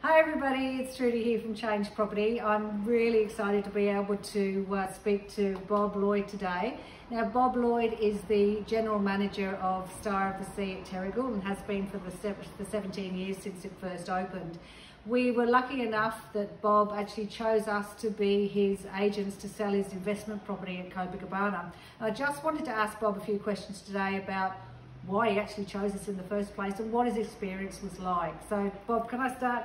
Hi everybody, it's Trudy here from Change Property. I'm really excited to be able to speak to Bob Lloyd today. Now Bob Lloyd is the General Manager of Star of the Sea at Terrigal and has been for the 17 years since it first opened. We were lucky enough that Bob actually chose us to be his agents to sell his investment property at Copacabana. I just wanted to ask Bob a few questions today about why he actually chose us in the first place and what his experience was like. So Bob, can I start?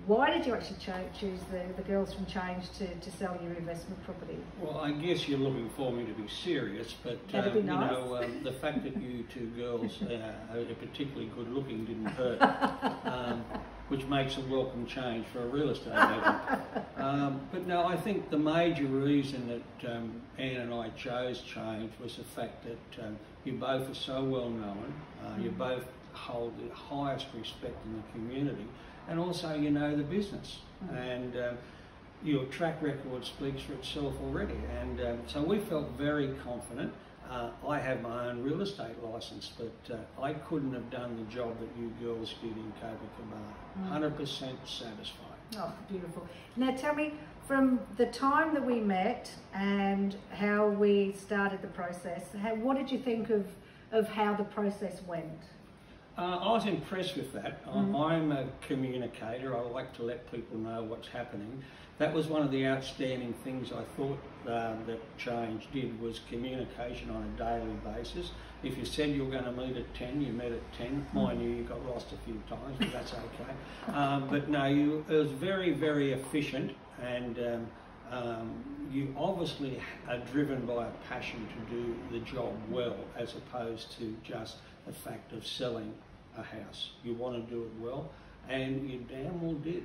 Why did you actually choose the girls from Change to sell your investment property? Well, I guess you're looking for me to be serious, but That'd be nice. you know, the fact that you two girls are particularly good looking didn't hurt, which makes a welcome change for a real estate agent. But no, I think the major reason that Anne and I chose Change was the fact that you both are so well known, you both hold the highest respect in the community, and also you know the business, and your track record speaks for itself already, and so we felt very confident. I have my own real estate licence, but I couldn't have done the job that you girls did in Copacabana. 100% satisfied. Oh, beautiful. Now tell me, from the time that we met and how we started the process, what did you think of how the process went? I was impressed with that. I'm a communicator. I like to let people know what's happening. That was one of the outstanding things I thought that Change did, was communication on a daily basis. If you said you were going to meet at 10, you met at 10. Mind you, you got lost a few times, but that's okay. But no, it was very, very efficient, and you obviously are driven by a passion to do the job well, as opposed to just the fact of selling a house. You want to do it well, and you damn well did.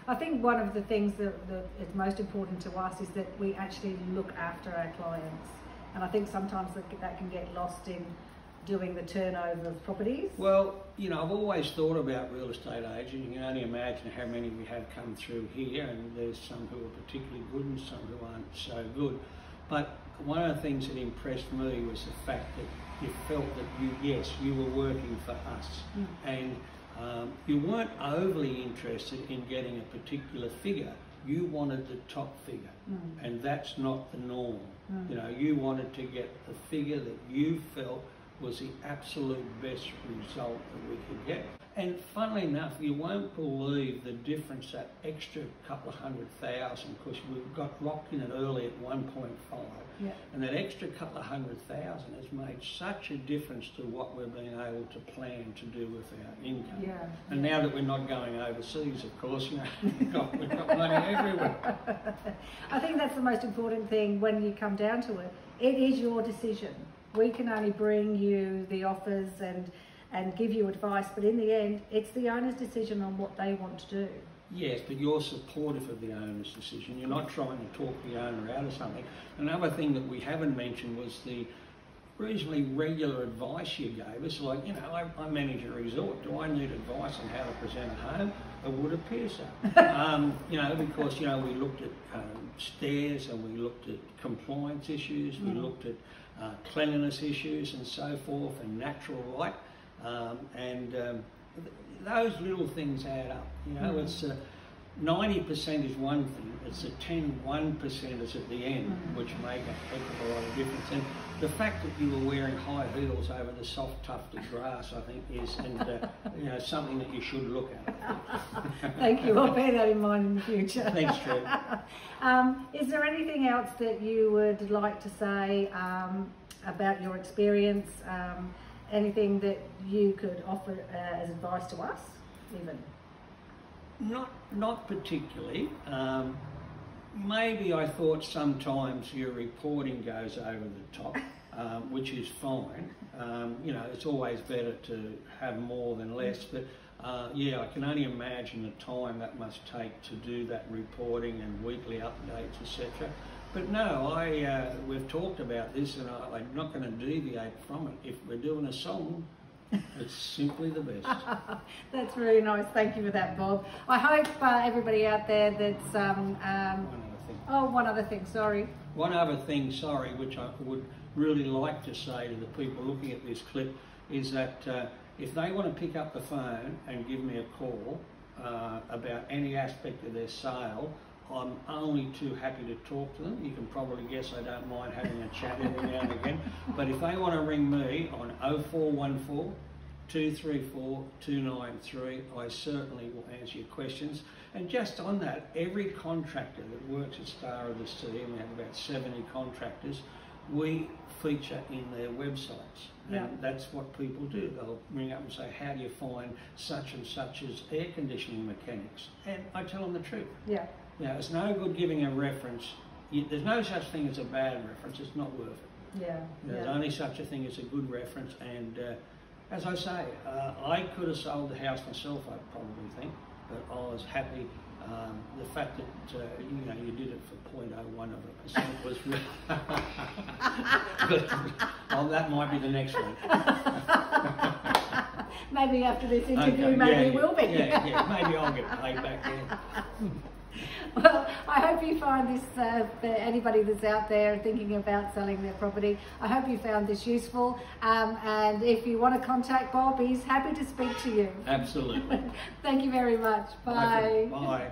I think one of the things that is most important to us is that we actually look after our clients, and I think sometimes that can get lost in doing the turnover of properties. Well, you know, I've always thought about real estate agents. You can only imagine how many we have come through here, and there's some who are particularly good and some who aren't so good. But one of the things that impressed me was the fact that you felt that you were working for us, and you weren't overly interested in getting a particular figure. You wanted the top figure, and that's not the norm. You know, you wanted to get the figure that you felt was the absolute best result that we could get. And funnily enough, you won't believe the difference, that extra couple of $100,000, because we got locked in it early at 1.5, and that extra couple of $100,000 has made such a difference to what we've been able to plan to do with our income. And now that we're not going overseas, of course, you know, we've got money everywhere. I think that's the most important thing when you come down to it. It is your decision. We can only bring you the offers and give you advice, but in the end, it's the owner's decision on what they want to do. Yes, but you're supportive of the owner's decision. You're not trying to talk the owner out of something. Another thing that we haven't mentioned was the reasonably regular advice you gave us. Like, you know, I manage a resort. Do I need advice on how to present a home? It would appear so. You know, because, you know, we looked at stairs, and we looked at compliance issues, we looked at cleanliness issues and so forth, and natural light. Those little things add up. You know, it's 90% is one thing. It's the 1% at the end which make a heck of a lot of difference. And the fact that you were wearing high heels over the soft tufted grass, I think, is you know, something that you should look at. Thank you. I'll bear that in mind in the future. Thanks, Trev. Is there anything else that you would like to say about your experience? Anything that you could offer as advice to us, even? Not particularly. Maybe I thought sometimes your reporting goes over the top, which is fine. You know, it's always better to have more than less, but yeah, I can only imagine the time that must take to do that reporting and weekly updates, etc. But no, we've talked about this, and I'm not going to deviate from it. If we're doing a song, it's simply the best. That's really nice. Thank you for that, Bob. I hope everybody out there that's... one other thing, sorry. One other thing, sorry, which I would really like to say to the people looking at this clip, is that if they want to pick up the phone and give me a call about about any aspect of their sale, I'm only too happy to talk to them. You can probably guess I don't mind having a chat every now and again. But if they want to ring me on 0414 234 293, I certainly will answer your questions. And just on that, every contractor that works at Star of the Sea, and we have about 70 contractors, we feature in their websites. And that's what people do. They'll ring up and say, how do you find such and such as air conditioning mechanics? And I tell them the truth. Yeah. You know, it's no good giving a reference. There's no such thing as a bad reference. It's not worth it. Yeah. There's only such a thing as a good reference. And as I say, I could have sold the house myself, I probably think, but I was happy. The fact that you did it for 0.01 of a percent was really good. Oh, that might be the next one. Maybe after this interview, maybe it will be. Yeah, maybe I'll get paid back there. Well, I hope you find this, for anybody that's out there thinking about selling their property, I hope you found this useful. And if you want to contact Bob, he's happy to speak to you. Absolutely. Thank you very much. Bye. Bye.